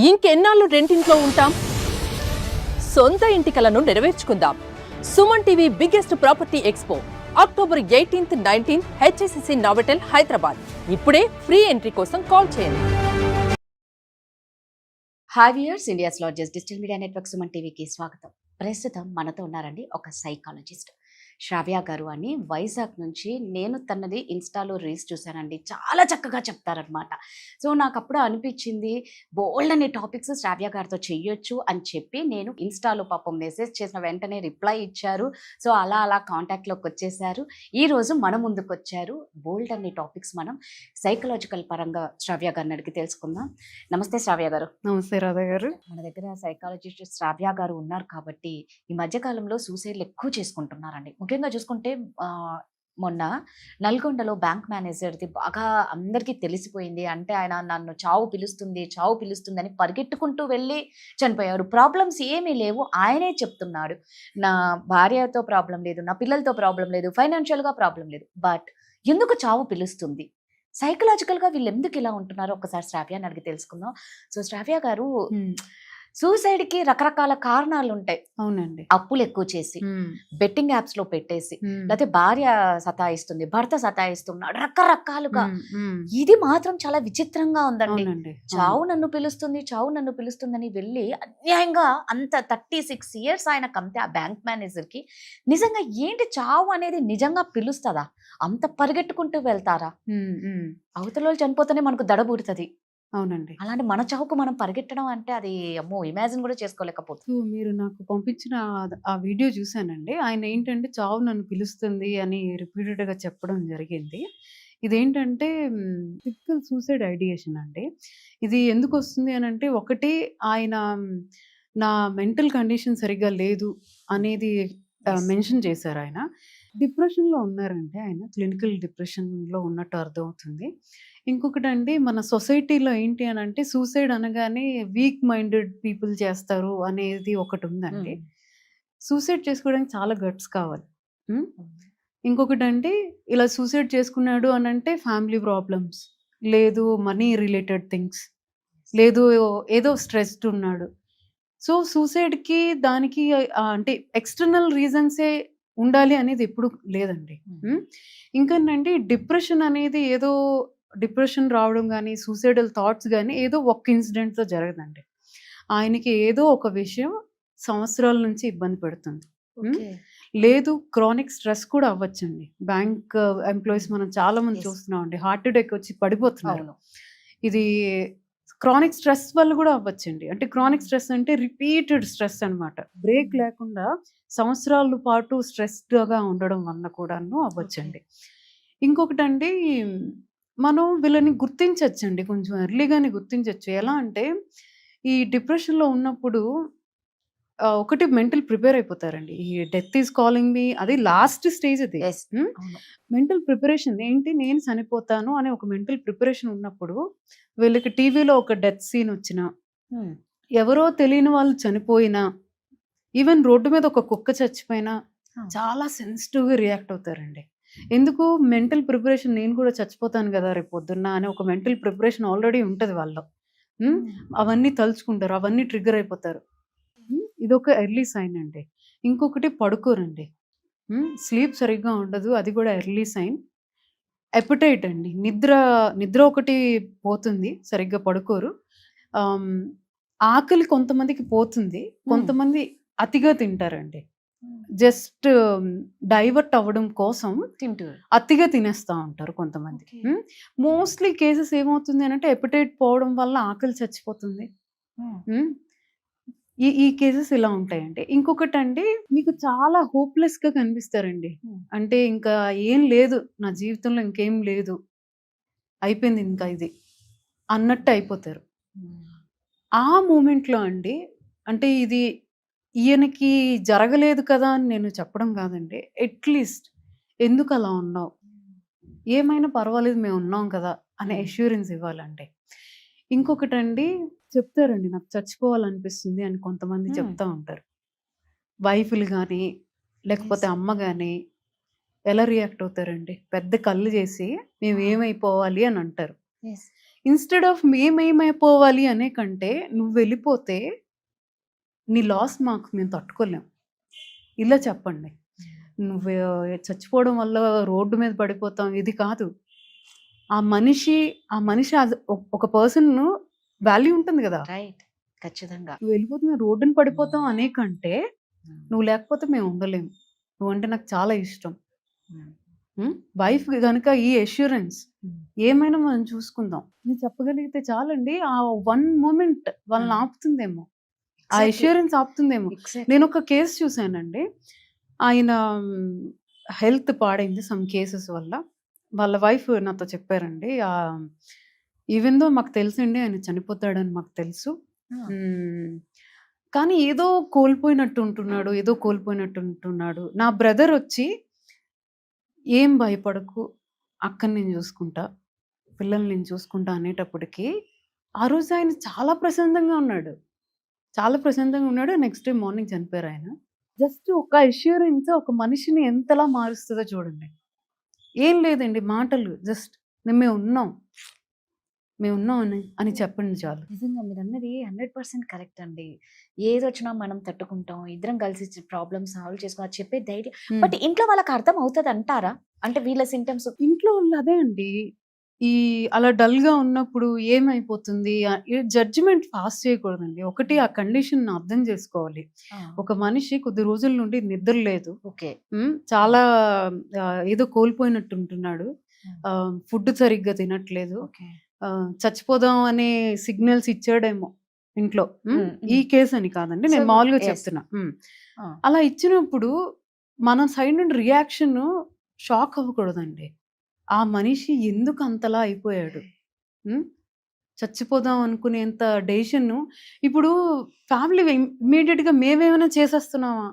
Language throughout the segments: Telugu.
ఇంకెన్నాళ్ళు రెంటింట్లో ఉంటాం? సొంత ఇంటి కలను నెరవేర్చుకుందాం. Suman TV biggest property expo October 18, 19 HSCC Novotel Hyderabad. ఇప్పుడే ఫ్రీ ఎంట్రీ కోసం కాల్ చేయండి. Hi viewers, India's largest digital media network Suman టీవీకి స్వాగతం. ప్రస్తుతం మనతో ఉన్నారండి ఒక సైకాలజిస్ట్ శ్రావ్య గారు అని, వైజాగ్ నుంచి. నేను తనది ఇన్స్టాలో రీల్స్ చూశానండి, చాలా చక్కగా చెప్తారనమాట. సో నాకు అప్పుడు అనిపించింది బోల్డ్ అనే టాపిక్స్ శ్రావ్య గారితో చెయ్యొచ్చు అని చెప్పి నేను ఇన్స్టాలో పాపం మెసేజ్ చేసిన వెంటనే రిప్లై ఇచ్చారు. సో అలా అలా కాంటాక్ట్లోకి వచ్చేసారు. ఈరోజు మన ముందుకు వచ్చారు. బోల్డ్ అనే టాపిక్స్ మనం సైకలాజికల్ పరంగా శ్రావ్య గారిని అడిగి తెలుసుకుందాం. నమస్తే శ్రావ్య గారు. నమస్తే రాధా గారు. మన దగ్గర సైకాలజిస్ట్ శ్రావ్య గారు ఉన్నారు కాబట్టి ఈ మధ్యకాలంలో సూసైడ్లు ఎక్కువ చేసుకుంటున్నారండి. ముఖ్యంగా చూసుకుంటే మొన్న నల్గొండలో బ్యాంక్ మేనేజర్ది బాగా అందరికీ తెలిసిపోయింది. అంటే ఆయన నన్ను చావు పిలుస్తుంది అని పరిగెట్టుకుంటూ వెళ్ళి చనిపోయారు. ప్రాబ్లమ్స్ ఏమీ లేవు, ఆయనే చెప్తున్నాడు. నా భార్యతో ప్రాబ్లం లేదు, నా పిల్లలతో ప్రాబ్లం లేదు, ఫైనాన్షియల్గా ప్రాబ్లం లేదు, బట్ ఎందుకు చావు పిలుస్తుంది? సైకలాజికల్గా వీళ్ళు ఎందుకు ఇలా ఉంటున్నారో ఒకసారి శ్రావ్యాన్ని అడిగి తెలుసుకుందాం. సో శ్రావ్య గారు, సూసైడ్కి రకరకాల కారణాలు ఉంటాయి. అవునండి. అప్పులు ఎక్కువ చేసి, బెట్టింగ్ యాప్స్ లో పెట్టేసి, లేకపోతే భార్య సతాయిస్తుంది, భర్త సతాయిస్తున్నాడు, రకరకాలుగా. ఇది మాత్రం చాలా విచిత్రంగా ఉందండి. చావు నన్ను పిలుస్తుందని వెళ్ళి అన్యాయంగా అంత 36 years ఆయనకు అంతే, ఆ బ్యాంక్ మేనేజర్ కి. నిజంగా ఏంటి చావు అనేది నిజంగా పిలుస్తుందా? అంత పరిగెట్టుకుంటూ వెళ్తారా? అవతల వాళ్ళు చనిపోతేనే మనకు దడబూరుతుంది. అవునండి. అలాంటి మన చావుకు మనం పరిగెట్టడం అంటే అది అమ్మో, ఇమాజిన్ కూడా చేసుకోలేకపోతుంది. మీరు నాకు పంపించిన ఆ వీడియో చూసానండి. ఆయన ఏంటంటే చావు నన్ను పిలుస్తుంది అని రిపీటెడ్ గా చెప్పడం జరిగింది. ఇదేంటంటే టిపికల్ సూసైడ్ ఐడియేషన్ అండి. ఇది ఎందుకు వస్తుంది అని అంటే, ఒకటి ఆయన నా మెంటల్ కండిషన్ సరిగ్గా లేదు అనేది మెన్షన్ చేశారు. ఆయన డిప్రెషన్లో ఉన్నారంటే, ఆయన క్లినికల్ డిప్రెషన్లో ఉన్నట్టు అర్థమవుతుంది. ఇంకొకటి అండి, మన సొసైటీలో ఏంటి అని అంటే, సూసైడ్ అనగానే వీక్ మైండెడ్ పీపుల్ చేస్తారు అనేది ఒకటి ఉందండి. సూసైడ్ చేసుకోవడానికి చాలా గట్స్ కావాలి. ఇంకొకటి అంటే, ఇలా సూసైడ్ చేసుకున్నాడు అని అంటే ఫ్యామిలీ ప్రాబ్లమ్స్, లేదు మనీ రిలేటెడ్ థింగ్స్, లేదు ఏదో స్ట్రెస్డ్ ఉన్నాడు. సో సూసైడ్కి దానికి అంటే ఎక్స్టర్నల్ రీజన్సే ఉండాలి అనేది ఎప్పుడు లేదండి. ఇంకేంటంటే, డిప్రెషన్ అనేది ఏదో డిప్రెషన్ రావడం కానీ, సూసైడల్ థాట్స్ కానీ ఏదో ఒక్క ఇన్సిడెంట్తో జరగదండి. ఆయనకి ఏదో ఒక విషయం సంవత్సరాల నుంచి ఇబ్బంది పెడుతుంది. లేదు క్రానిక్ స్ట్రెస్ కూడా అవ్వచ్చండి. బ్యాంక్ ఎంప్లాయీస్ మనం చాలా మంది చూస్తున్నాం అండి, హార్ట్ అటాక్ వచ్చి పడిపోతున్నారు. ఇది క్రానిక్ స్ట్రెస్ వల్ల కూడా అవ్వచ్చండి. అంటే క్రానిక్ స్ట్రెస్ అంటే రిపీటెడ్ స్ట్రెస్ అనమాట. బ్రేక్ లేకుండా సంవత్సరాల పాటు స్ట్రెస్డ్గా ఉండడం వల్ల కూడాను అవ్వచ్చండి. ఇంకొకటి అండి, మనం వీళ్ళని గుర్తించవచ్చండి, కొంచెం ఎర్లీగానే గుర్తించవచ్చు. ఎలా అంటే, ఈ డిప్రెషన్లో ఉన్నప్పుడు ఒకటి మెంటల్ ప్రిపేర్ అయిపోతారండి. ఈ డెత్ ఈజ్ కాలింగ్ మీ, అది లాస్ట్ స్టేజ్. అది మెంటల్ ప్రిపరేషన్ ఏంటి, నేను చనిపోతాను అనే ఒక మెంటల్ ప్రిపరేషన్ ఉన్నప్పుడు, వీళ్ళకి టీవీలో ఒక డెత్ సీన్ వచ్చినా, ఎవరో తెలియని వాళ్ళు చనిపోయినా, ఈవెన్ రోడ్డు మీద ఒక కుక్క చచ్చిపోయినా చాలా సెన్సిటివ్గా రియాక్ట్ అవుతారండి. ఎందుకు? మెంటల్ ప్రిపరేషన్, నేను కూడా చచ్చిపోతాను కదా రేపు పొద్దున్న అనే ఒక మెంటల్ ప్రిపరేషన్ ఆల్రెడీ ఉంటుంది వాళ్ళు. అవన్నీ తలుచుకుంటారు, అవన్నీ ట్రిగ్గర్ అయిపోతారు. ఇదొక ఎర్లీ సైన్ అండి. ఇంకొకటి పడుకోరండి, స్లీప్ సరిగ్గా ఉండదు, అది కూడా ఎర్లీ సైన్. ఎపటైట్ అండి, నిద్ర ఒకటి పోతుంది, సరిగ్గా పడుకోరు. ఆకలి కొంతమందికి పోతుంది, కొంతమంది అతిగా తింటారండి. జస్ట్ డైవర్ట్ అవ్వడం కోసం అతిగా తినేస్తూ ఉంటారు కొంతమంది. మోస్ట్లీ కేసెస్ ఏమవుతుంది అని అంటే, ఎపటైట్ పోవడం వల్ల ఆకలి చచ్చిపోతుంది. ఈ కేసెస్ ఇలా ఉంటాయండి. ఇంకొకటి అండి, మీకు చాలా హోప్లెస్గా కనిపిస్తారండి. అంటే ఇంకా ఏం లేదు నా జీవితంలో, ఇంకేం లేదు, అయిపోయింది ఇంకా ఇది అన్నట్టు అయిపోతారు. ఆ మూమెంట్లో అండి, అంటే ఇది ఈయనకి జరగలేదు కదా అని నేను చెప్పడం కాదండి, అట్లీస్ట్ ఎందుకు అలా ఉన్నావు, ఏమైనా పర్వాలేదు మేము ఉన్నాం కదా అనే అష్యూరెన్స్ ఇవ్వాలండి. ఇంకొకటి అండి, చెప్తారండి నాకు చచ్చిపోవాలనిపిస్తుంది అని కొంతమంది చెప్తా ఉంటారు. వైఫ్లు కానీ లేకపోతే అమ్మ కానీ ఎలా రియాక్ట్ అవుతారండి, పెద్ద కళ్ళు చేసి మేము ఏమైపోవాలి అని అంటారు. ఇన్‌స్టెడ్ ఆఫ్ మేమేమైపోవాలి అనే కంటే, నువ్వు వెళ్ళిపోతే నీ లాస్ మేము తట్టుకోలేం. ఇలా చెప్పండి. నువ్వు చచ్చిపోవడం వల్ల రోడ్డు మీద పడిపోతాం ఇది కాదు. ఆ మనిషి ఒక పర్సన్ వాల్యూ ఉంటుంది కదా! రైట్. ఖచ్చితంగా. నువ్వు వెళ్ళిపోతే మేము రోడ్డున పడిపోతాం అనే కంటే, నువ్వు లేకపోతే మేము ఉండలేము. నువ్వంటే నాకు చాలా ఇష్టం. వైఫ్ గనుక ఈ అష్యూరెన్స్ ఏమైనా మనం చూసుకుందాం నేను చెప్పగలిగితే చాలండి. ఆ 1 మూమెంట్ వాళ్ళని ఆపుతుందేమో. ఆ అష్యూరెన్స్ ఆపుతుందేమో. నేను ఒక కేసు చూసానండి. ఆయన హెల్త్ పాడైంది సమ్ కేసెస్ వల్ల. వాళ్ళ వైఫ్ నాతో చెప్పారండి. ఈవెన్ దో మాకు తెలుసండి ఆయన చనిపోతాడని మాకు తెలుసు. కానీ ఏదో కోల్పోయినట్టు ఉంటున్నాడు. నా బ్రదర్ వచ్చి ఏం భయపడకు, అక్కని నేను చూసుకుంటా, పిల్లల్ని నేను చూసుకుంటా అనేటప్పటికి ఆ రోజు ఆయన చాలా ప్రశాంతంగా ఉన్నాడు. నెక్స్ట్ డే మార్నింగ్ చనిపోయారు ఆయన. జస్ట్ ఒక అష్యూరెన్స్ ఒక మనిషిని ఎంతలా మారుస్తుందో చూడండి. ఏం లేదండి మాటలు, జస్ట్ మేము ఉన్నాం అని చెప్పండి చాలు. నిజంగా మీరు అన్నది 100% కరెక్ట్ అండి. ఏదొచ్చినా మనం తట్టుకుంటాం, ఇద్దరం కలిసి ప్రాబ్లమ్ సాల్వ్ చేసుకుని అది చెప్పే ధైర్యం. బట్ ఇంట్లో వాళ్ళకి అర్థం అవుతుంది అంటారా? అంటే వీళ్ళ సింటమ్స్ ఇంట్లో వాళ్ళు అదే అండి. అలా డల్ గా ఉన్నప్పుడు ఏమైపోతుంది జడ్జిమెంట్ పాస్ చేయకూడదండి. ఒకటి ఆ కండిషన్ అర్థం చేసుకోవాలి. ఒక మనిషి కొద్ది రోజుల నుండి నిద్ర లేదు, ఓకే, చాలా ఏదో కోల్పోయినట్టు ఉంటున్నాడు, ఫుడ్ సరిగ్గా తినట్లేదు, చచ్చిపోదాం అనే సిగ్నల్స్ ఇచ్చాడేమో ఇంట్లో. ఈ కేసు అని కాదండి, నేను మామూలుగా చెప్తున్నా. అలా ఇచ్చినప్పుడు మన సైడ్ నుండి రియాక్షన్ షాక్ అవ్వకూడదండి. ఆ మనిషి ఎందుకు అంతలా అయిపోయాడు, చచ్చిపోదాం అనుకునేంత డెసిషన్ ఇప్పుడు ఫ్యామిలీ ఇమీడియట్ గా మేమేమైనా చేసేస్తున్నామా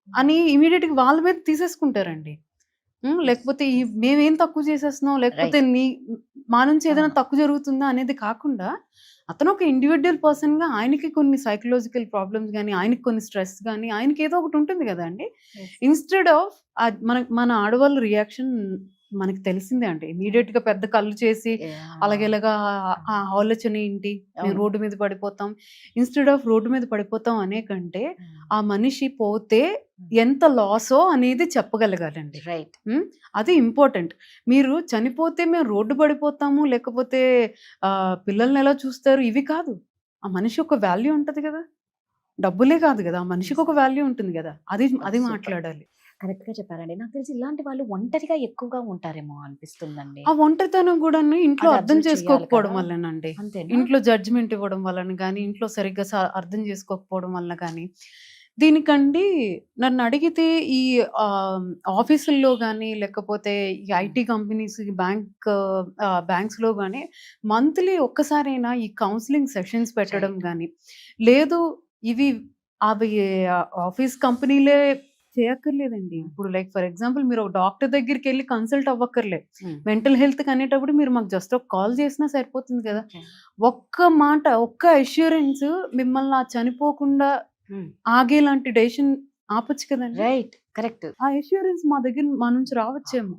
అని ఇమీడియట్ గా వాళ్ళ మీద తీసేసుకుంటారండి. లేకపోతే మేమేం తక్కువ చేసేస్తున్నాం, లేకపోతే మా నుంచి ఏదైనా తక్కువ జరుగుతుందా అనేది కాకుండా, అతను ఒక ఇండివిజువల్ పర్సన్ గా ఆయనకి కొన్ని సైకలాజికల్ ప్రాబ్లమ్స్ కానీ, ఆయనకి కొన్ని స్ట్రెస్ కానీ, ఆయనకి ఏదో ఒకటి ఉంటుంది కదా అండి. ఇన్స్టెడ్ ఆఫ్ మన ఆడవాళ్ళ రియాక్షన్ మనకి తెలిసిందే అండి. ఇమీడియట్ గా పెద్ద కళ్ళు చేసి అలాగేలాగా ఆలోచన ఏంటి, మేము రోడ్డు మీద పడిపోతాం, ఇన్స్టెడ్ ఆఫ్ రోడ్డు మీద పడిపోతాం అనే కంటే ఆ మనిషి పోతే ఎంత లాసో అనేది చెప్పగలగాలండి. రైట్. అది ఇంపార్టెంట్. మీరు చనిపోతే మేము రోడ్డు పడిపోతాము, లేకపోతే పిల్లల్ని ఎలా చూస్తారు, ఇవి కాదు. ఆ మనిషి ఒక వాల్యూ ఉంటది కదా, డబ్బులే కాదు కదా, ఆ మనిషికి ఒక వాల్యూ ఉంటుంది కదా, అది మాట్లాడాలి. కరెక్ట్ గా చెప్పారండి. నాకు తెలిసి ఇలాంటి వాళ్ళు ఒంటరిగా ఎక్కువగా ఉంటారేమో అనిపిస్తుందండి. ఆ ఒంటరితనం కూడా ఇంట్లో అది అర్థం observe చేసుకోకపోవడం చేయాలి కదా. వల్లనండి. అంతేనా? ఇంట్లో జడ్జిమెంట్ ఇవ్వడం వలన కానీ, ఇంట్లో సరిగ్గా అర్థం చేసుకోకపోవడం వల్ల కానీ. దీనికండి నన్ను అడిగితే ఈ ఆఫీసుల్లో కానీ, లేకపోతే ఈ ఐటీ కంపెనీస్, బ్యాంక్స్లో కానీ మంత్లీ ఒక్కసారైనా ఈ కౌన్సిలింగ్ సెషన్స్ పెట్టడం కానీ, లేదు ఇవి అవి ఆఫీస్ కంపెనీలే చేయక్కర్లేదండి. ఇప్పుడు లైక్ ఫర్ ఎగ్జాంపుల్ మీరు ఒక డాక్టర్ దగ్గరికి వెళ్ళి కన్సల్ట్ అవ్వక్కర్లే. మెంటల్ హెల్త్ అనేటప్పుడు మీరు మాకు జస్ట్ ఒక కాల్ చేసినా సరిపోతుంది కదా. ఒక్క మాట, ఒక్క అష్యూరెన్స్ మిమ్మల్ని చనిపోకుండా ఆగేలాంటి డెసిషన్ ఆపొచ్చు కదండి. రైట్. కరెక్ట్. ఆ అష్యూరెన్స్ మా నుంచి రావచ్చేమో.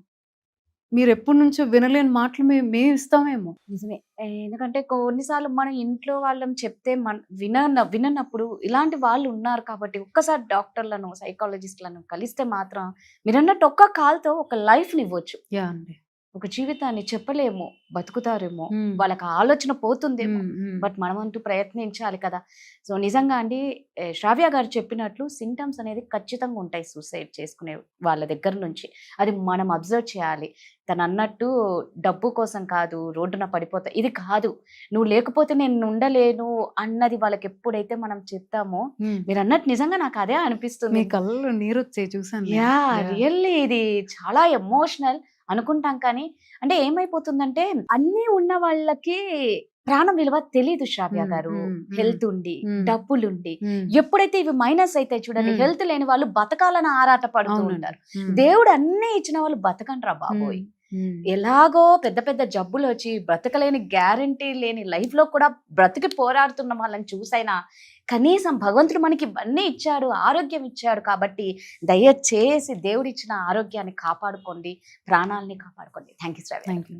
మీరు ఎప్పటి నుంచో వినలేని మాటలు మేము ఇస్తామేమో. నిజమే. ఎందుకంటే కొన్నిసార్లు మనం ఇంట్లో వాళ్ళని చెప్తే విననప్పుడు ఇలాంటి వాళ్ళు ఉన్నారు కాబట్టి ఒక్కసారి డాక్టర్లను, సైకాలజిస్ట్లను కలిస్తే మాత్రం మీరన్నట్టు ఒక్క కాల్తో ఒక లైఫ్ని ఇవ్వచ్చు. యా అండి. ఒక జీవితాన్ని చెప్పలేము, బతుకుతారేమో, వాళ్ళకి ఆలోచన పోతుందేమో, బట్ మనమంటూ ప్రయత్నించాలి కదా. సో నిజంగా అండి, శ్రావ్య గారు చెప్పినట్లు సింటమ్స్ అనేది ఖచ్చితంగా ఉంటాయి సూసైడ్ చేసుకునే వాళ్ళ దగ్గర నుంచి. అది మనం అబ్జర్వ్ చేయాలి. తను అన్నట్టు డబ్బు కోసం కాదు, రోడ్డున పడిపోతా ఇది కాదు, నువ్వు లేకపోతే నేను ఉండలేను అన్నది వాళ్ళకి ఎప్పుడైతే మనం చెప్తామో, మీరు అన్నట్టు నిజంగా నాకు అదే అనిపిస్తుంది. మీ కళ్ళలో నీరు వచ్చే చూసాను. యా, రియల్లీ ఇది చాలా ఎమోషనల్ అనుకుంటాం. కానీ అంటే ఏమైపోతుందంటే అన్నీ ఉన్న వాళ్ళకి ప్రాణం విలువ తెలీదు శ్రావ్య గారు. హెల్త్ ఉండి, డబ్బులుండి, ఎప్పుడైతే ఇవి మైనస్ అయితే చూడండి, హెల్త్ లేని వాళ్ళు బతకాలని ఆరాట పడుతూ ఉంటారు. దేవుడు అన్ని ఇచ్చిన వాళ్ళు బతకండ్రా బాబోయ్. ఎలాగో పెద్ద పెద్ద జబ్బులు వచ్చి బ్రతకలేని, గ్యారంటీ లేని లైఫ్ లో కూడా బ్రతికి పోరాడుతున్న వాళ్ళని చూసైనా కనీసం భగవంతుడు మనకి ఇవన్నీ ఇచ్చాడు, ఆరోగ్యం ఇచ్చాడు కాబట్టి దయచేసి దేవుడిచ్చిన ఆరోగ్యాన్ని కాపాడుకోండి, ప్రాణాలని కాపాడుకోండి. Thank you Sravya. Thank you.